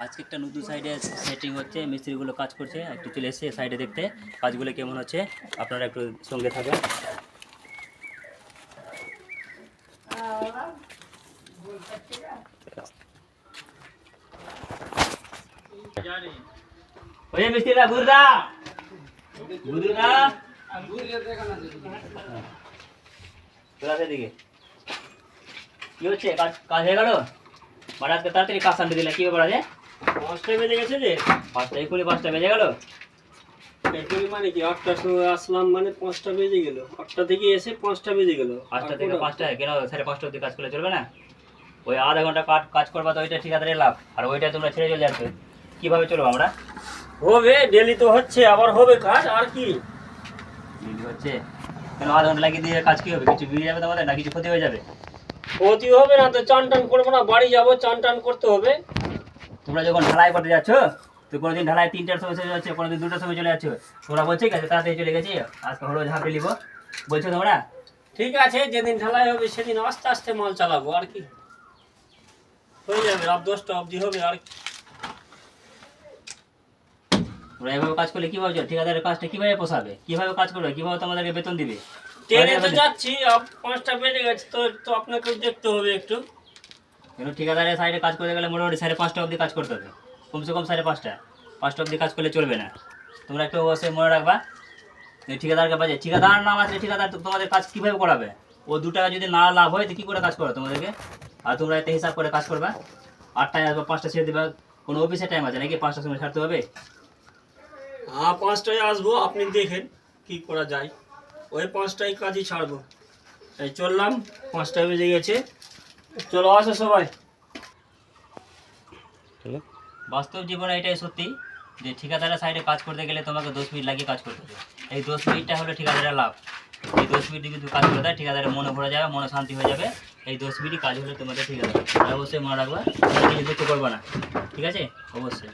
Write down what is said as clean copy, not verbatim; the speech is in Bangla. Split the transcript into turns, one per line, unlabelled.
আজকে একটা নতুন সাইডে সেটিং হচ্ছে, মিস্ত্রিগুলো কাজ করছে। একটু চলে এসে সাইডে দেখতে কাজগুলো কেমন হচ্ছে, আপনারা একটু সঙ্গে থাকেন। ওই মিস্ত্রিরা ঘুরদা ঘুরদা দিকে কি হচ্ছে? কাজ কাজ হয়ে গেল? মানে আজকে তাড়াতাড়ি কাজ সামনে দিলে কি ব্যাপার আছে?
5টা বেজে গেছে যে
5টা এখনই 5টা বেজে গেল।
এখনই মানে কি 8টার সময় আসলাম মানে 5টা বেজে গেল। 8টা থেকে এসে 5টা বেজে গেল।
5টা থেকে 5টা কেন 5:30 অবধি কাজ করলে চলবে না? ওই আধা ঘন্টা কাজ করবা তো ওইটা ঠিকাদারের লাভ, আর ওইটা তোমরা ছেড়ে চলে যাচ্ছ। কীভাবে চলবো আমরা?
হবে ডেলি তো হচ্ছে, আবার হবে কাজ আর কি
হচ্ছে কেন? আধা ঘন্টা লাগিয়ে দিয়ে কাজ কি হবে? কিছু বিয়ে যাবে তোমাদের না কিছু ক্ষতি হয়ে যাবে?
ক্ষতি হবে না তো, চান টান করবো না, বাড়ি যাবো, চান টান করতে হবে।
তোমরা যখন ঢালাই করতে যাচ্ছ তো কোনোদিন ঢালাই 3টার সময় চলে যাচ্ছে, কোনোদিন 2টার সময় চলে যাচ্ছ। তোমরা বলছে গেছে তাড়াতাড়ি চলে গেছি, আজকে হলো ঝাঁপড়ে নিবো বলছো তোমরা।
ঠিক আছে, যেদিন ঢালাই হবে সেদিন আস্তে আস্তে মাল চালাবো আর কি, হয়ে যাবে। রাত 10টা অবধি হবে আর কি।
তোমরা এভাবে কাজ করলে কীভাবে চলে? ঠিকাদারের কাজটা কীভাবে পোষাবে? কীভাবে কাজ করবে? কীভাবে তোমাদেরকে বেতন দিবে?
ট্রেনে তো যাচ্ছি, 5টা বেজে গেছে তো, একটু আপনাকেও দেখতে হবে একটু।
কিন্তু ঠিকাদারের সাইডে কাজ করতে গেলে মোটামুটি 5:30 অবধি কাজ করতে হবে, কমসে কম 5:30। 5টা অবধি কাজ করলে চলবে না। তোমরা একটু অবশ্যই মনে রাখবা যে ঠিকাদারকে বাজে, ঠিকাদার নাম আছে, ঠিকাদার তোমাদের কাজ কীভাবে করাবে? ও 2 টাকা যদি না লাভ হয় তো কী করে কাজ করো তোমাদেরকে? আর তোমরা একটা হিসাব করে কাজ করবা। 8টায় আসবে, 5টা ছেড়ে দেবে। কোনো অফিসের টাইম আছে নাকি 5টার সময় ছাড়তে হবে?
হ্যাঁ 5টায় আসবো, আপনি দেখেন কি করা যায়। ওই 5টায় কাজই ছাড়বো। এই চললাম, 5টা বেজে গেছে, চলো আসো সবাই।
বাস্তব জীবনে এটাই সত্যি যে ঠিকাদারের সাইডে কাজ করতে গেলে তোমাকে 10 মিনিট লাগিয়ে কাজ করতে হবে। এই 10 মিনিটটা হলো ঠিকাদারের লাভ। এই 10 মিনিট যদি কাজ করে দেয় ঠিকাদারের মনে ভরে যাবে, মনে শান্তি হয়ে যাবে। এই 10 মিনিটই কাজ হলে তোমাদের ঠিকাদার। অবশ্যই মনে রাখবা, কিছু করবো না, ঠিক আছে? অবশ্যই।